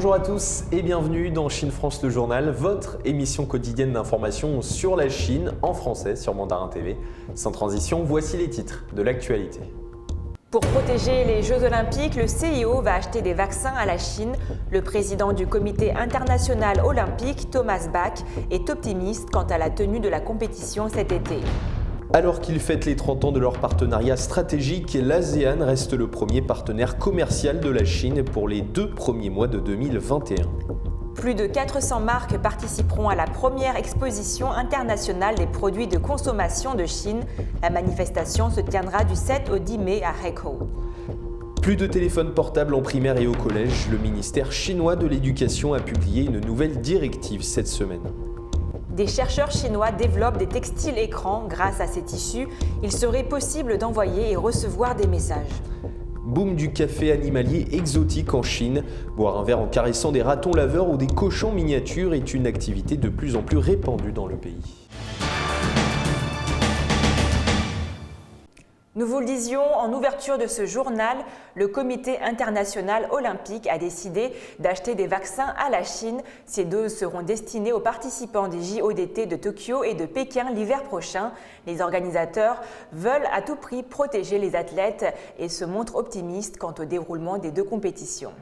Bonjour à tous et bienvenue dans Chine France le journal, votre émission quotidienne d'information sur la Chine en français sur Mandarin TV. Sans transition, voici les titres de l'actualité. Pour protéger les Jeux Olympiques, le CIO va acheter des vaccins à la Chine. Le président du Comité international olympique, Thomas Bach, est optimiste quant à la tenue de la compétition cet été. Alors qu'ils fêtent les 30 ans de leur partenariat stratégique, l'ASEAN reste le premier partenaire commercial de la Chine pour les 2 premiers mois de 2021. Plus de 400 marques participeront à la première exposition internationale des produits de consommation de Chine. La manifestation se tiendra du 7 au 10 mai à Haikou. Plus de téléphones portables en primaire et au collège, le ministère chinois de l'Éducation a publié une nouvelle directive cette semaine. Des chercheurs chinois développent des textiles écrans. Grâce à ces tissus, il serait possible d'envoyer et recevoir des messages. Boom du café animalier exotique en Chine. Boire un verre en caressant des ratons laveurs ou des cochons miniatures est une activité de plus en plus répandue dans le pays. Nous vous le disions en ouverture de ce journal, le Comité international olympique a décidé d'acheter des vaccins à la Chine. Ces doses seront destinées aux participants des JO d'été de Tokyo et de Pékin l'hiver prochain. Les organisateurs veulent à tout prix protéger les athlètes et se montrent optimistes quant au déroulement des 2 compétitions.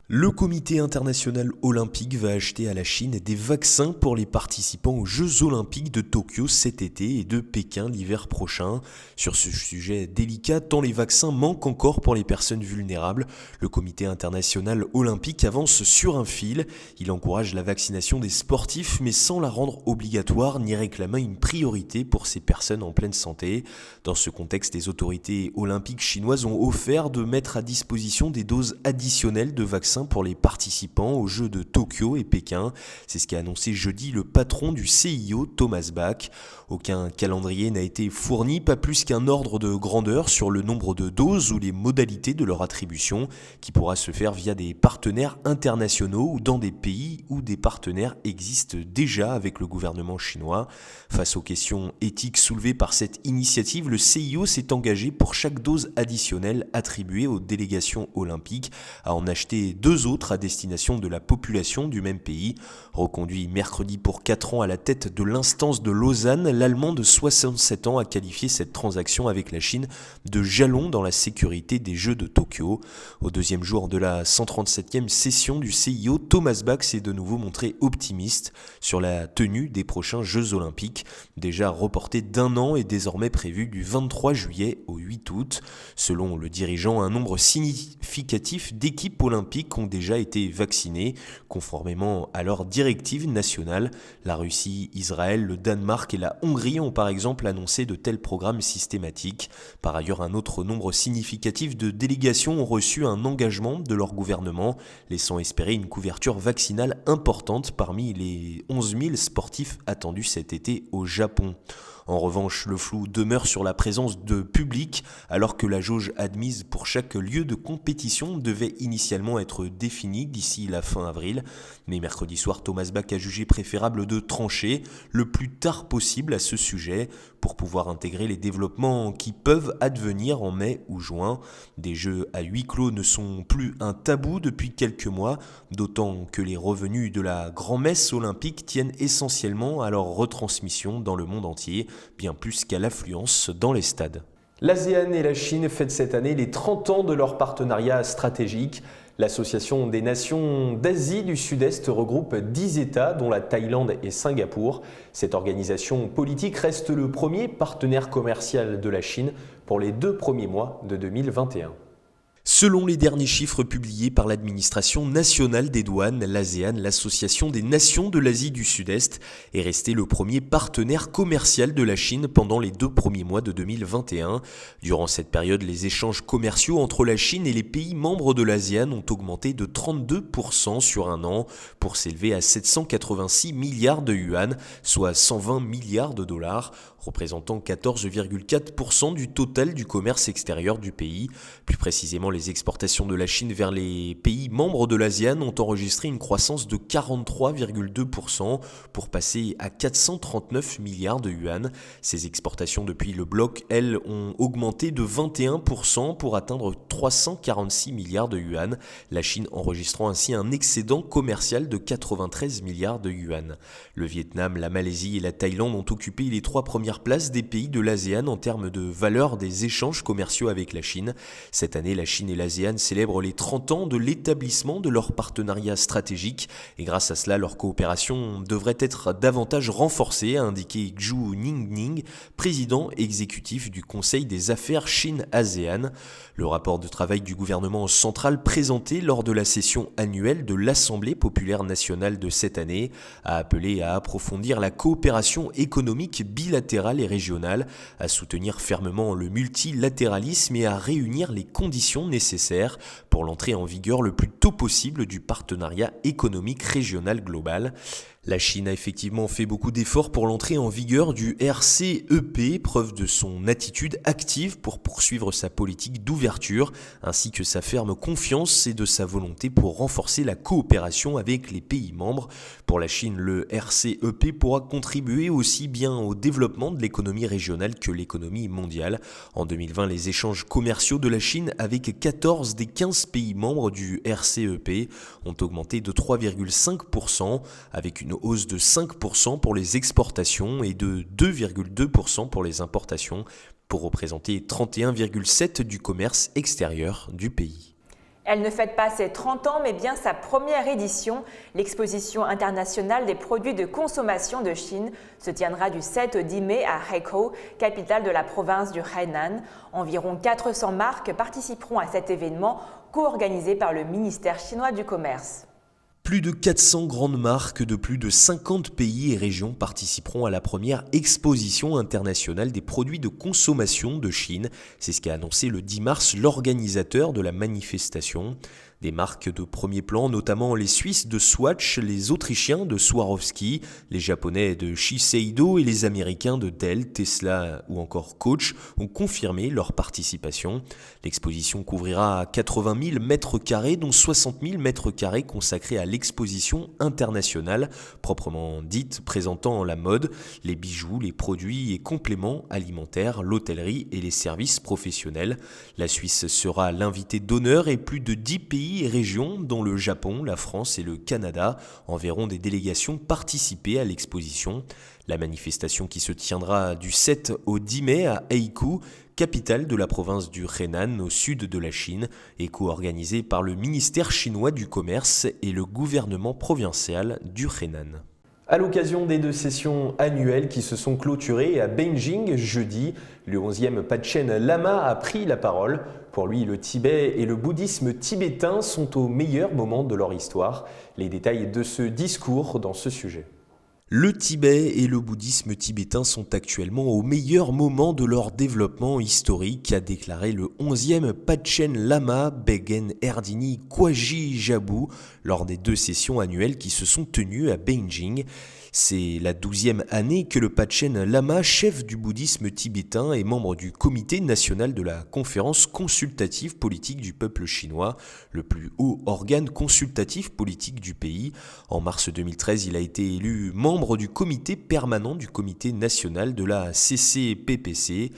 Le Comité international olympique va acheter à la Chine des vaccins pour les participants aux Jeux olympiques de Tokyo cet été et de Pékin l'hiver prochain. Sur ce sujet délicat, tant les vaccins manquent encore pour les personnes vulnérables, le Comité international olympique avance sur un fil. Il encourage la vaccination des sportifs mais sans la rendre obligatoire ni réclamant une priorité pour ces personnes en pleine santé. Dans ce contexte, les autorités olympiques chinoises ont offert de mettre à disposition des doses additionnelles de vaccins pour les participants aux Jeux de Tokyo et Pékin. C'est ce qu'a annoncé jeudi le patron du CIO, Thomas Bach. Aucun calendrier n'a été fourni, pas plus qu'un ordre de grandeur sur le nombre de doses ou les modalités de leur attribution, qui pourra se faire via des partenaires internationaux ou dans des pays où des partenaires existent déjà avec le gouvernement chinois. Face aux questions éthiques soulevées par cette initiative, le CIO s'est engagé pour chaque dose additionnelle attribuée aux délégations olympiques à en acheter 2 autres à destination de la population du même pays. Reconduit mercredi pour 4 ans à la tête de l'instance de Lausanne, l'Allemand de 67 ans a qualifié cette transaction avec la Chine de jalon dans la sécurité des Jeux de Tokyo. Au 2e jour de la 137e session du CIO, Thomas Bach s'est de nouveau montré optimiste sur la tenue des prochains Jeux olympiques, déjà reportés d'1 an et désormais prévus du 23 juillet au 8 août. Selon le dirigeant, un nombre significatif d'équipes olympiques ont déjà été vaccinées, conformément à leurs directives nationales. La Russie, Israël, le Danemark et la Hongrie ont par exemple annoncé de tels programmes systématiques. Par ailleurs, un autre nombre significatif de délégations ont reçu un engagement de leur gouvernement, laissant espérer une couverture vaccinale importante parmi les 11 000 sportifs attendus cet été au Japon. En revanche, le flou demeure sur la présence de public, alors que la jauge admise pour chaque lieu de compétition devait initialement être définie d'ici la fin avril. Mais mercredi soir, Thomas Bach a jugé préférable de trancher le plus tard possible à ce sujet pour pouvoir intégrer les développements qui peuvent advenir en mai ou juin. Des jeux à huis clos ne sont plus un tabou depuis quelques mois, d'autant que les revenus de la grand-messe olympique tiennent essentiellement à leur retransmission dans le monde entier, bien plus qu'à l'affluence dans les stades. L'ASEAN et la Chine fêtent cette année les 30 ans de leur partenariat stratégique. L'Association des nations d'Asie du Sud-Est regroupe 10 États, dont la Thaïlande et Singapour. Cette organisation politique reste le premier partenaire commercial de la Chine pour les 2 premiers mois de 2021. Selon les derniers chiffres publiés par l'administration nationale des douanes, l'ASEAN, l'association des nations de l'Asie du Sud-Est, est resté le premier partenaire commercial de la Chine pendant les 2 premiers mois de 2021. Durant cette période, les échanges commerciaux entre la Chine et les pays membres de l'ASEAN ont augmenté de 32% sur un an pour s'élever à 786 milliards de yuan, soit 120 milliards de dollars. représentant 14,4% du total du commerce extérieur du pays. Plus précisément, les exportations de la Chine vers les pays membres de l'ASEAN ont enregistré une croissance de 43,2% pour passer à 439 milliards de yuan. Ces exportations depuis le bloc, elles, ont augmenté de 21% pour atteindre 346 milliards de yuan, la Chine enregistrant ainsi un excédent commercial de 93 milliards de yuan. Le Vietnam, la Malaisie et la Thaïlande ont occupé les 3 premières places des pays de l'ASEAN en termes de valeur des échanges commerciaux avec la Chine. Cette année, la Chine et l'ASEAN célèbrent les 30 ans de l'établissement de leur partenariat stratégique et grâce à cela, leur coopération devrait être davantage renforcée, a indiqué Zhu Ningning, président exécutif du Conseil des affaires Chine-ASEAN. Le rapport de travail du gouvernement central présenté lors de la session annuelle de l'Assemblée populaire nationale de cette année a appelé à approfondir la coopération économique bilatérale et régionale, à soutenir fermement le multilatéralisme et à réunir les conditions nécessaires pour l'entrée en vigueur le plus tôt possible du partenariat économique régional global. La Chine a effectivement fait beaucoup d'efforts pour l'entrée en vigueur du RCEP, preuve de son attitude active pour poursuivre sa politique d'ouverture, ainsi que sa ferme confiance et de sa volonté pour renforcer la coopération avec les pays membres. Pour la Chine, le RCEP pourra contribuer aussi bien au développement de l'économie régionale que l'économie mondiale. En 2020, les échanges commerciaux de la Chine avec 14 des 15 pays membres du RCEP ont augmenté de 3,5%, avec une hausse de 5% pour les exportations et de 2,2% pour les importations, pour représenter 31,7% du commerce extérieur du pays. Elle ne fête pas ses 30 ans, mais bien sa première édition. L'exposition internationale des produits de consommation de Chine se tiendra du 7 au 10 mai à Haikou, capitale de la province du Hainan. Environ 400 marques participeront à cet événement, co-organisé par le ministère chinois du Commerce. Plus de 400 grandes marques de plus de 50 pays et régions participeront à la première exposition internationale des produits de consommation de Chine. C'est ce qu'a annoncé le 10 mars l'organisateur de la manifestation. Des marques de premier plan, notamment les Suisses de Swatch, les Autrichiens de Swarovski, les Japonais de Shiseido et les Américains de Dell, Tesla ou encore Coach ont confirmé leur participation. L'exposition couvrira 80 000 mètres carrés, dont 60 000 mètres carrés consacrés à l'exposition internationale, proprement dite, présentant la mode, les bijoux, les produits et compléments alimentaires, l'hôtellerie et les services professionnels. La Suisse sera l'invité d'honneur et plus de 10 pays et régions, dont le Japon, la France et le Canada, enverront des délégations participer à l'exposition. La manifestation qui se tiendra du 7 au 10 mai à Haikou, capitale de la province du Hainan au sud de la Chine, est co-organisée par le ministère chinois du Commerce et le gouvernement provincial du Hainan. À l'occasion des 2 sessions annuelles qui se sont clôturées à Beijing jeudi, le 11e Panchen Lama a pris la parole. Pour lui, le Tibet et le bouddhisme tibétain sont au meilleur moment de leur histoire. Les détails de ce discours dans ce sujet. Le Tibet et le bouddhisme tibétain sont actuellement au meilleur moment de leur développement historique, a déclaré le 11e Panchen Lama Beghen Erdini Kwaji Jabu lors des 2 sessions annuelles qui se sont tenues à Beijing. C'est la 12e année que le Panchen Lama, chef du bouddhisme tibétain et membre du comité national de la conférence consultative politique du peuple chinois, le plus haut organe consultatif politique du pays. En mars 2013, il a été élu membre du comité permanent du comité national de la CCPPC.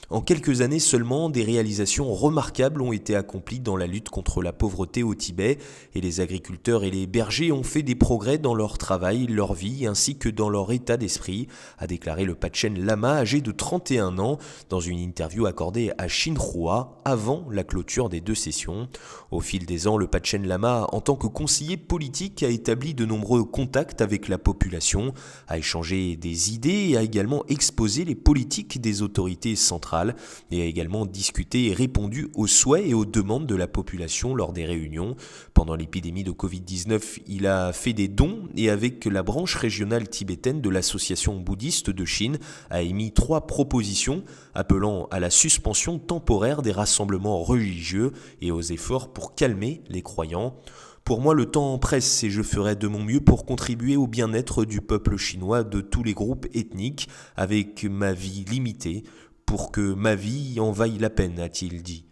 En quelques années seulement, des réalisations remarquables ont été accomplies dans la lutte contre la pauvreté au Tibet et les agriculteurs et les bergers ont fait des progrès dans leur travail, leur vie ainsi que dans leur état d'esprit, a déclaré le Panchen Lama âgé de 31 ans dans une interview accordée à Xinhua avant la clôture des 2 sessions. Au fil des ans, le Panchen Lama, en tant que conseiller politique, a établi de nombreux contacts avec la population, a échangé des idées et a également exposé les politiques des autorités centrales et a également discuté et répondu aux souhaits et aux demandes de la population lors des réunions. Pendant l'épidémie de Covid-19, il a fait des dons et avec la branche régionale tibétaine de l'Association bouddhiste de Chine a émis 3 propositions appelant à la suspension temporaire des rassemblements religieux et aux efforts pour calmer les croyants. Pour moi, le temps presse et je ferai de mon mieux pour contribuer au bien-être du peuple chinois de tous les groupes ethniques, avec ma vie limitée, pour que ma vie en vaille la peine, a-t-il dit.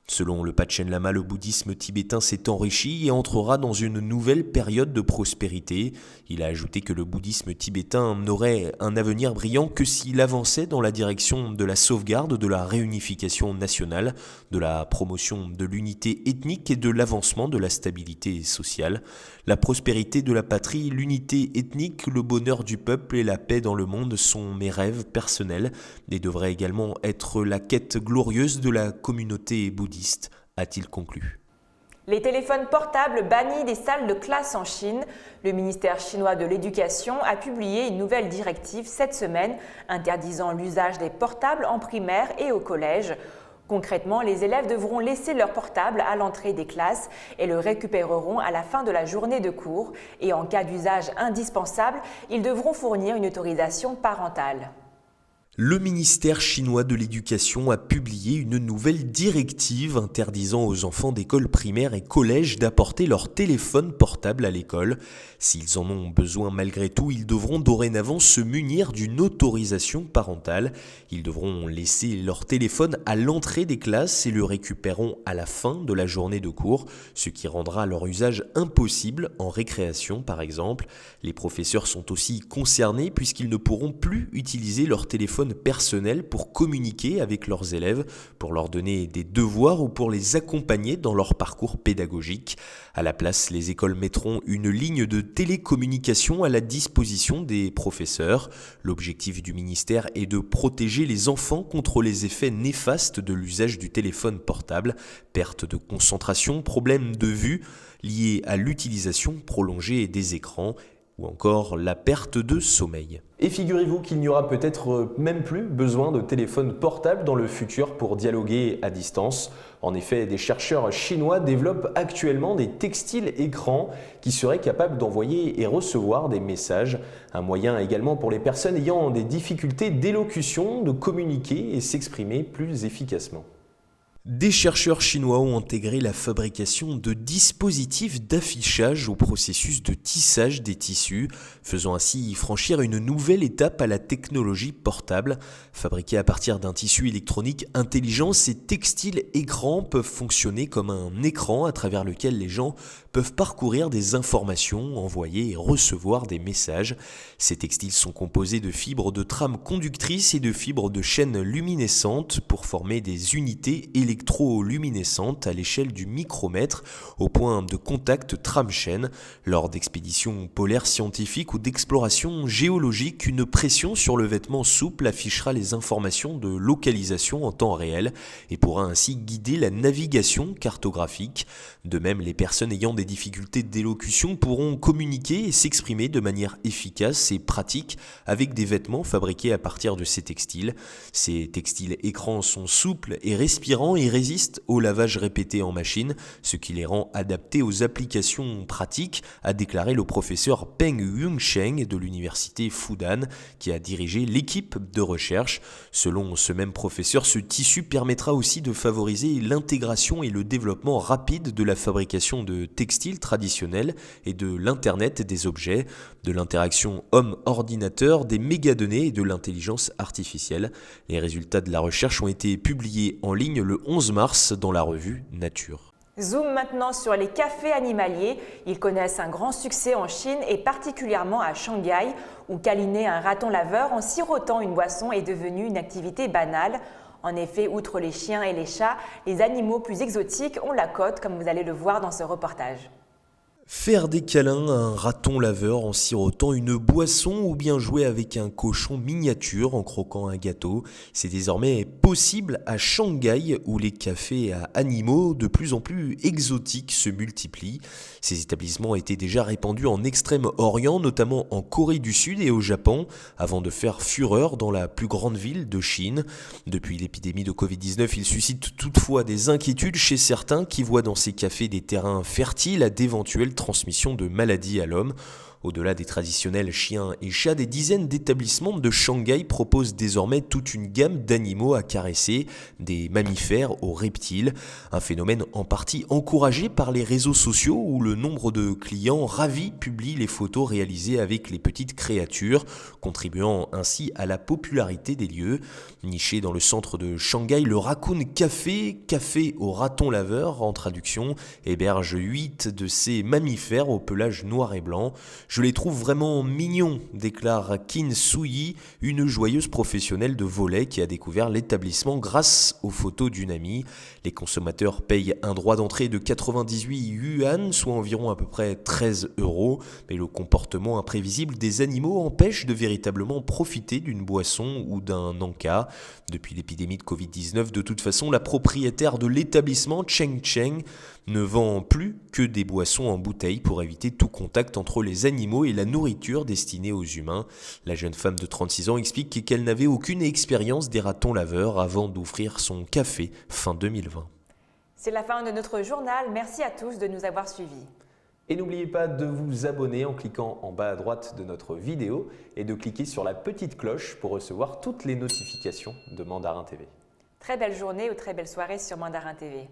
Selon le Panchen Lama, le bouddhisme tibétain s'est enrichi et entrera dans une nouvelle période de prospérité. Il a ajouté que le bouddhisme tibétain n'aurait un avenir brillant que s'il avançait dans la direction de la sauvegarde de la réunification nationale, de la promotion de l'unité ethnique et de l'avancement de la stabilité sociale. La prospérité de la patrie, l'unité ethnique, le bonheur du peuple et la paix dans le monde sont mes rêves personnels et devraient également être la quête glorieuse de la communauté bouddhiste, a-t-il conclu. Les téléphones portables bannis des salles de classe en Chine. Le ministère chinois de l'Éducation a publié une nouvelle directive cette semaine interdisant l'usage des portables en primaire et au collège. Concrètement, les élèves devront laisser leur portable à l'entrée des classes et le récupéreront à la fin de la journée de cours. Et en cas d'usage indispensable, ils devront fournir une autorisation parentale. Le ministère chinois de l'Éducation a publié une nouvelle directive interdisant aux enfants d'école primaire et collège d'apporter leur téléphone portable à l'école. S'ils en ont besoin malgré tout, ils devront dorénavant se munir d'une autorisation parentale. Ils devront laisser leur téléphone à l'entrée des classes et le récupéreront à la fin de la journée de cours, ce qui rendra leur usage impossible en récréation par exemple. Les professeurs sont aussi concernés puisqu'ils ne pourront plus utiliser leur téléphone personnel pour communiquer avec leurs élèves, pour leur donner des devoirs ou pour les accompagner dans leur parcours pédagogique. À la place, les écoles mettront une ligne de télécommunication à la disposition des professeurs. L'objectif du ministère est de protéger les enfants contre les effets néfastes de l'usage du téléphone portable, perte de concentration, problèmes de vue liés à l'utilisation prolongée des écrans, ou encore la perte de sommeil. Et figurez-vous qu'il n'y aura peut-être même plus besoin de téléphone portable dans le futur pour dialoguer à distance. En effet, des chercheurs chinois développent actuellement des textiles écrans qui seraient capables d'envoyer et recevoir des messages. Un moyen également pour les personnes ayant des difficultés d'élocution de communiquer et s'exprimer plus efficacement. Des chercheurs chinois ont intégré la fabrication de dispositifs d'affichage au processus de tissage des tissus, faisant ainsi franchir une nouvelle étape à la technologie portable. Fabriqués à partir d'un tissu électronique intelligent, ces textiles écrans peuvent fonctionner comme un écran à travers lequel les gens peuvent parcourir des informations, envoyer et recevoir des messages. Ces textiles sont composés de fibres de trames conductrices et de fibres de chaînes luminescentes pour former des unités électroluminescentes à l'échelle du micromètre au point de contact trame-chaîne. Lors d'expéditions polaires scientifiques ou d'explorations géologiques, une pression sur le vêtement souple affichera les informations de localisation en temps réel et pourra ainsi guider la navigation cartographique. De même, les personnes ayant des difficultés d'élocution pourront communiquer et s'exprimer de manière efficace et pratique avec des vêtements fabriqués à partir de ces textiles. Ces textiles écrans sont souples et respirants et résistent au lavage répété en machine, ce qui les rend adaptés aux applications pratiques, a déclaré le professeur Peng Yunsheng de l'université Fudan, qui a dirigé l'équipe de recherche. Selon ce même professeur, ce tissu permettra aussi de favoriser l'intégration et le développement rapide de la fabrication de textiles traditionnels et de l'Internet des objets, de l'interaction homme-ordinateur, des mégadonnées et de l'intelligence artificielle. Les résultats de la recherche ont été publiés en ligne le 11 mars dans la revue Nature. Zoom maintenant sur les cafés animaliers. Ils connaissent un grand succès en Chine et particulièrement à Shanghai, où câliner un raton laveur en sirotant une boisson est devenu une activité banale. En effet, outre les chiens et les chats, les animaux plus exotiques ont la cote, comme vous allez le voir dans ce reportage. Faire des câlins à un raton laveur en sirotant une boisson ou bien jouer avec un cochon miniature en croquant un gâteau, c'est désormais possible à Shanghai où les cafés à animaux de plus en plus exotiques se multiplient. Ces établissements étaient déjà répandus en Extrême-Orient, notamment en Corée du Sud et au Japon, avant de faire fureur dans la plus grande ville de Chine. Depuis l'épidémie de Covid-19, ils suscitent toutefois des inquiétudes chez certains qui voient dans ces cafés des terrains fertiles à d'éventuelles transmission de maladies à l'homme. Au-delà des traditionnels chiens et chats, des dizaines d'établissements de Shanghai proposent désormais toute une gamme d'animaux à caresser, des mammifères aux reptiles, un phénomène en partie encouragé par les réseaux sociaux où le nombre de clients ravis publient les photos réalisées avec les petites créatures, contribuant ainsi à la popularité des lieux. Niché dans le centre de Shanghai, le Raccoon Café, café au raton laveur en traduction, héberge 8 de ces mammifères au pelage noir et blanc. Je les trouve vraiment mignons, déclare Qin Suyi, une joyeuse professionnelle de volet qui a découvert l'établissement grâce aux photos d'une amie. Les consommateurs payent un droit d'entrée de 98 yuan, soit environ à peu près 13 €, mais le comportement imprévisible des animaux empêche de véritablement profiter d'une boisson ou d'un encas. Depuis l'épidémie de Covid-19, de toute façon, la propriétaire de l'établissement, Cheng Cheng, ne vend plus que des boissons en bouteille pour éviter tout contact entre les animaux et la nourriture destinée aux humains. La jeune femme de 36 ans explique qu'elle n'avait aucune expérience des ratons laveurs avant d'ouvrir son café fin 2020. C'est la fin de notre journal. Merci à tous de nous avoir suivis. Et n'oubliez pas de vous abonner en cliquant en bas à droite de notre vidéo et de cliquer sur la petite cloche pour recevoir toutes les notifications de Mandarin TV. Très belle journée ou très belle soirée sur Mandarin TV.